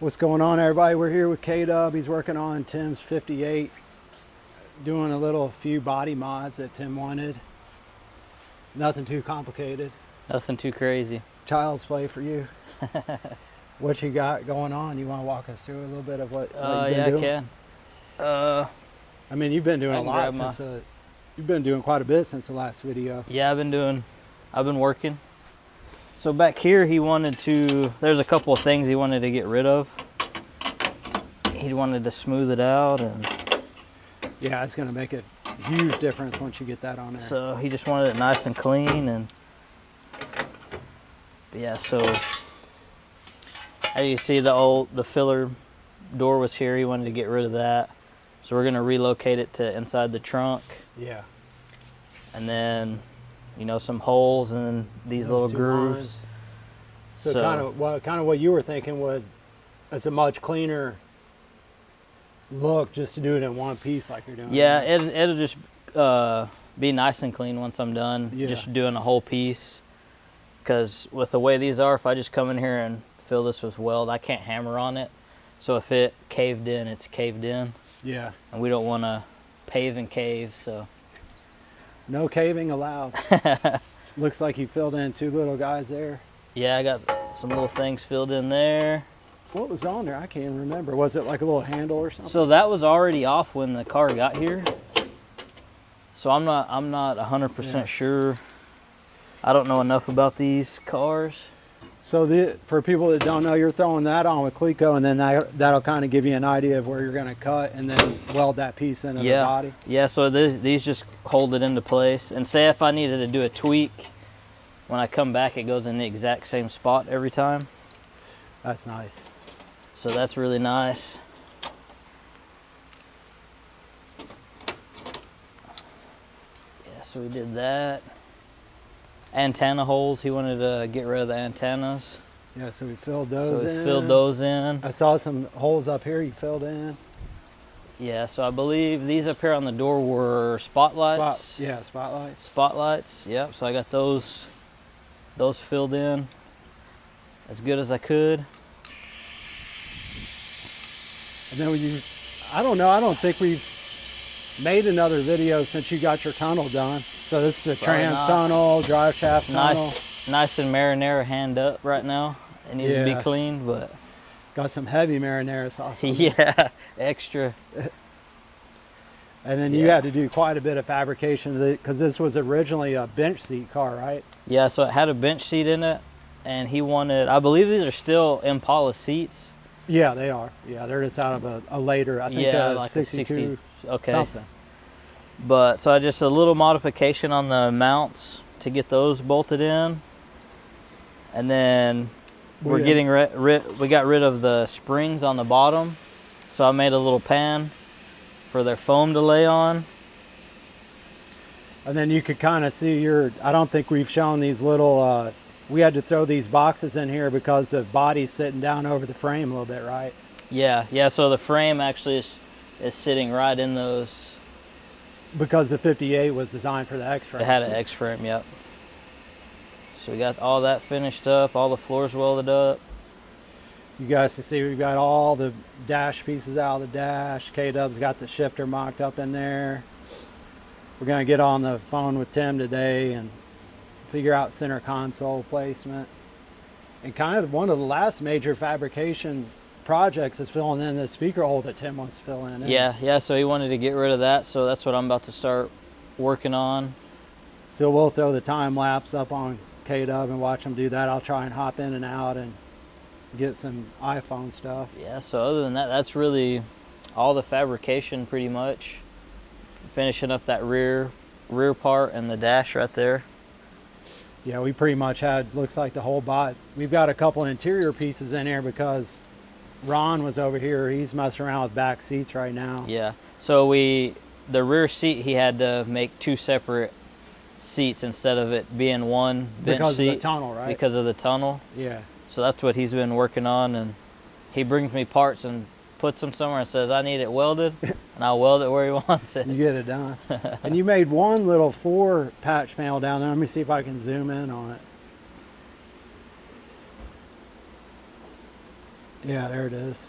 What's going on, everybody? We're here with K-Dub. He's working on Tim's 58, doing a few body mods that Tim wanted. Nothing too complicated. Nothing too crazy. Child's play for you. What you got going on? You want to walk us through a little bit of what you've been doing? Yeah, I can. I mean, you've been doing a lot since you've been doing quite a bit since the last video. Yeah, I've been working. So back here, there's a couple of things he wanted to get rid of. He wanted to smooth it out, and yeah, it's going to make a huge difference once you get that on there. So he just wanted it nice and clean, and yeah, so as you see, the filler door was here. He wanted to get rid of that. So we're going to relocate it to inside the trunk. Yeah. And then, some holes and these little grooves. Lines. So kind of what you were thinking was, it's a much cleaner look just to do it in one piece like you're doing. Yeah, it'll just be nice and clean once I'm done. Yeah. Just doing a whole piece. Because with the way these are, if I just come in here and fill this with weld, I can't hammer on it. So if it caved in, it's caved in. Yeah. And we don't want to pave and cave, so. No caving allowed. Looks like you filled in two little guys there. Yeah, I got some little things filled in there. What was on there? I can't even remember. Was it like a little handle or something? So that was already off when the car got here. So I'm not 100% sure. I don't know enough about these cars. So for people that don't know, you're throwing that on with Cleco, and then that'll kind of give you an idea of where you're going to cut and then weld that piece into the body. Yeah, so these just hold it into place. And say if I needed to do a tweak, when I come back, it goes in the exact same spot every time. That's nice. So that's really nice. Yeah, so we did that. Antenna holes, he wanted to get rid of the antennas. Yeah, so we filled those in. Filled those in. I saw some holes up here you filled in. Yeah, so I believe these up here on the door were spotlights. Spotlights. Spotlights, yep. So I got those filled in as good as I could. And then I don't know, I don't think we've made another video since you got your tunnel done. So this is a trans tunnel, drive shaft tunnel. Nice and marinara hand up right now. It needs to be cleaned, but got some heavy marinara sauce on yeah, extra. And then you had to do quite a bit of fabrication because this was originally a bench seat car, right? Yeah, so it had a bench seat in it, and he wanted, I believe these are still Impala seats. Yeah, they are. Yeah, they're just out of a later, I think like 62 something. But so I just a little modification on the mounts to get those bolted in, and then we're getting we got rid of the springs on the bottom, so I made a little pan for their foam to lay on. And then you could kind of see I don't think we've shown these little, we had to throw these boxes in here because the body's sitting down over the frame a little bit, right? Yeah, so the frame actually is sitting right in those. Because the 58 was designed for the X-frame. It had an X-frame, yep. So we got all that finished up, all the floors welded up. You guys can see we've got all the dash pieces out of the dash. K-Dub's got the shifter mocked up in there. We're gonna get on the phone with Tim today and figure out center console placement. And kind of one of the last major fabrication projects is filling in the speaker hole that Tim wants to fill in. Yeah, so he wanted to get rid of that, so that's what I'm about to start working on. So we'll throw the time lapse up on K-Dub and watch him do that. I'll try and hop in and out and get some iPhone stuff. Yeah, so other than that, that's really all the fabrication pretty much. Finishing up that rear part and the dash right there. Yeah, we pretty much had, looks like the whole bot. We've got a couple interior pieces in here because Ron was over here. He's messing around with back seats right now. Yeah, so the rear seat, he had to make two separate seats instead of it being one bench because seat. Because of the tunnel, right? Because of the tunnel. Yeah. So that's what he's been working on, and he brings me parts and puts them somewhere and says, I need it welded, and I'll weld it where he wants it. You get it done. And you made one little floor patch panel down there. Let me see if I can zoom in on it. Yeah, there it is.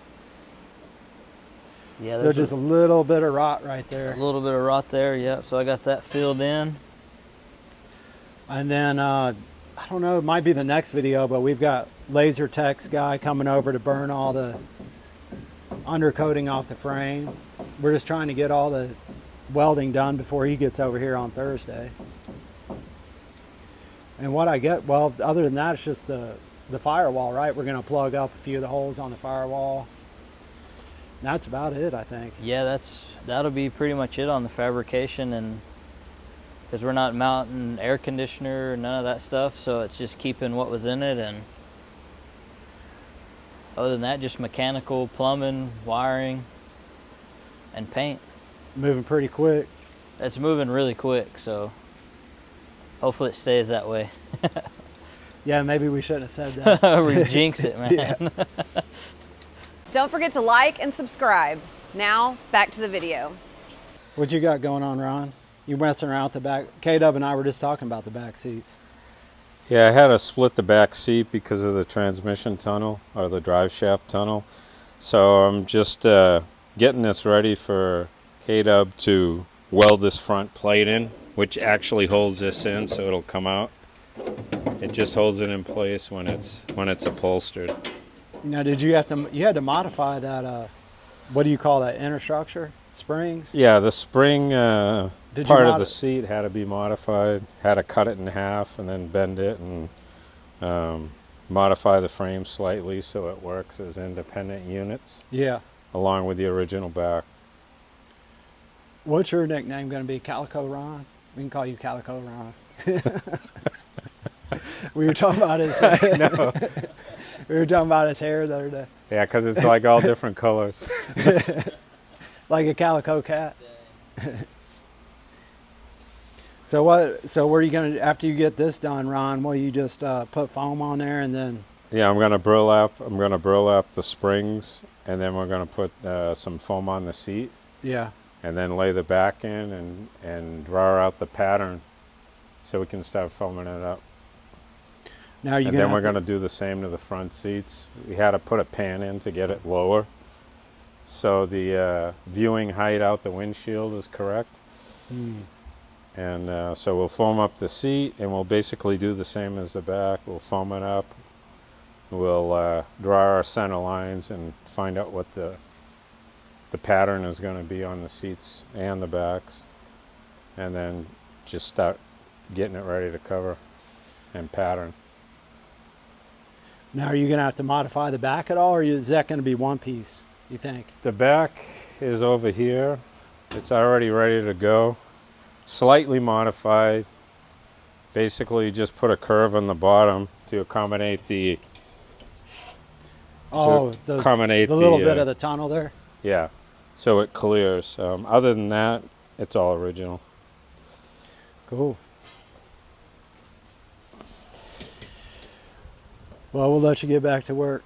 Yeah, there's just a little bit of rot right there. A little bit of rot there, yeah. So I got that filled in. And then, I don't know, it might be the next video, but we've got Laser Tech's guy coming over to burn all the undercoating off the frame. We're just trying to get all the welding done before he gets over here on Thursday. And what I get, well, other than that, it's just the firewall, right? We're going to plug up a few of the holes on the firewall. And that's about it, I think. Yeah, that'll be pretty much it on the fabrication, and because we're not mounting air conditioner or none of that stuff, so it's just keeping what was in it. And other than that, just mechanical, plumbing, wiring, and paint. Moving pretty quick. It's moving really quick, so hopefully it stays that way. Yeah, maybe we shouldn't have said that. We jinx it, man. Yeah. Don't forget to like and subscribe. Now, back to the video. What you got going on, Ron? You messing around with the back? K-Dub and I were just talking about the back seats. Yeah, I had to split the back seat because of the transmission tunnel, or the drive shaft tunnel. So I'm just getting this ready for K-Dub to weld this front plate in, which actually holds this in so it'll come out. It just holds it in place when it's upholstered. Now, you had to modify that, what do you call that, inner structure? Springs? Yeah, the spring part of the seat had to be modified. Had to cut it in half and then bend it and modify the frame slightly so it works as independent units. Yeah. Along with the original back. What's your nickname going to be? Calico Ron? We can call you Calico Ron. We were talking about his hair. No. We were talking about his hair the other day. Yeah, because it's like all different colors. Like a calico cat. So where are you going to, after you get this done, Ron, will you just put foam on there and then? Yeah, I'm going to burlap the springs, and then we're going to put some foam on the seat. Yeah. And then lay the back in and draw out the pattern so we can start foaming it up. Now and then we're going to do the same to the front seats. We had to put a pan in to get it lower so the viewing height out the windshield is correct. And so we'll foam up the seat, and we'll basically do the same as the back. We'll foam it up. We'll draw our center lines and find out what the pattern is going to be on the seats and the backs, and then just start getting it ready to cover and pattern. Now, are you going to have to modify the back at all, or is that going to be one piece, you think? The back is over here. It's already ready to go. Slightly modified. Basically just put a curve on the bottom to accommodate the The little bit of the tunnel there? Yeah, so it clears. Other than that, it's all original. Cool. Well, we'll let you get back to work.